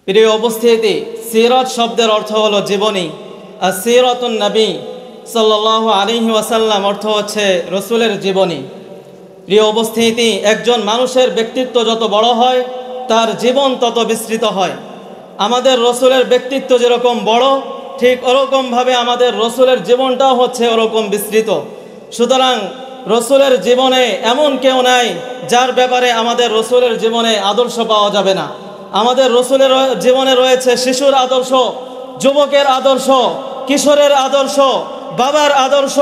প্রিয় উপস্থিতি, সিরাত শব্দের অর্থ হলো জীবনী। আর সিরাতুন নবী সাল্লাল্লাহু আলাইহি ওয়াসাল্লাম অর্থ হচ্ছে রসুলের জীবনী। প্রিয় উপস্থিতি, একজন মানুষের ব্যক্তিত্ব যত বড় হয় তার জীবন তত বিস্তৃত হয়। আমাদের রসুলের ব্যক্তিত্ব যেরকম বড়, ঠিক ওরকমভাবে আমাদের রসুলের জীবনটাও হচ্ছে ওরকম বিস্তৃত। সুতরাং রসুলের জীবনে এমন কেউ নাই যার ব্যাপারে আমাদের রসুলের জীবনে আদর্শ পাওয়া যাবে না। আমাদের রসুলের জীবনে রয়েছে শিশুর আদর্শ, যুবকের আদর্শ, কিশোরের আদর্শ, বাবার আদর্শ,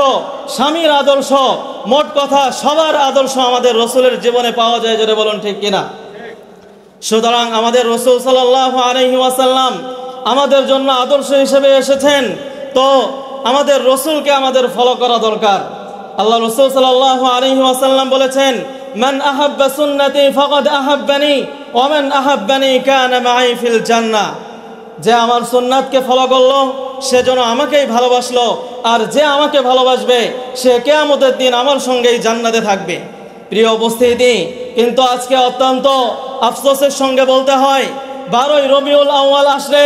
স্বামীর আদর্শ, মোট কথা সবার আদর্শ আমাদের রসুলের জীবনে পাওয়া যায়। জোরে বলুন ঠিক কিনা? সুতরাং আমাদের রসুল সাল্লাল্লাহু আলাইহি ওয়াসাল্লাম আমাদের জন্য আদর্শ হিসেবে এসেছেন, তো আমাদের রসুলকে আমাদের ফলো করা দরকার। আল্লাহ রসুল সাল্লাল্লাহু আলাইহি ওয়াসাল্লাম বলেছেন, মান আহাব্বা সুন্নতি ফাকাদ আহাব্বানি ওয়া মান আহাব্বানি কানা মাই ফিল জান্নাহ। যে আমার সুন্নাতকে ফলো করলো সে যেন আমাকেই ভালোবাসলো, আর যে আমাকে ভালোবাসবে সে কিয়ামতের দিন আমার সঙ্গেই জান্নাতে থাকবে। প্রিয় উপস্থিতি, কিন্তু আজকে অত্যন্ত আফসোসের সঙ্গে বলতে হয়, 12ই রবিউল আউয়াল আসলে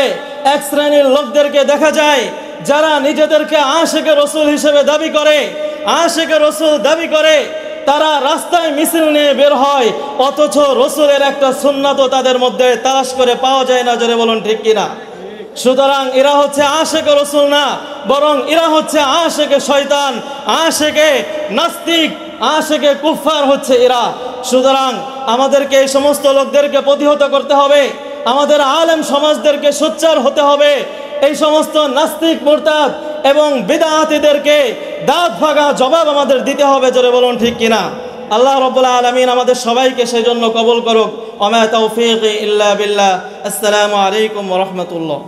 এক শ্রেণীর লোকদেরকে দেখা যায় যারা নিজেদেরকে আশিকে রসুল হিসেবে দাবি করে, আশিকে রসুল দাবি করে, তারা রাস্তায় মিছিল নিয়ে বের হয়, অথচ রসুলের একটা সুন্নাতও তাদের মধ্যে তালাশ করে পাওয়া যায় না। জোরে বলুন ঠিক কিনা? সুতরাং এরা হচ্ছে আশিকে রসুল না, বরং এরা হচ্ছে আশিকে শয়তান, আশিকে নাস্তিক, আশিকে কুফফার হচ্ছে এরা। সুতরাং আমাদেরকে এই সমস্ত লোকদেরকে প্রতিহত করতে হবে, আমাদের আলেম সমাজদেরকে সোচ্চার হতে হবে, এই সমস্ত নাস্তিক, মুরতাদ এবং বিদআতীদেরকে দাঁত ভাঙা জবাব আমাদের দিতে হবে। জোরে বলুন ঠিক কিনা? আল্লাহ রাব্বুল আলামিন আমাদের সবাইকে সেই জন্য কবুল করুক। ওয়া মা তাওফীকি ইল্লা বিল্লাহ। আসসালামু আলাইকুম ওয়া রাহমাতুল্লাহ।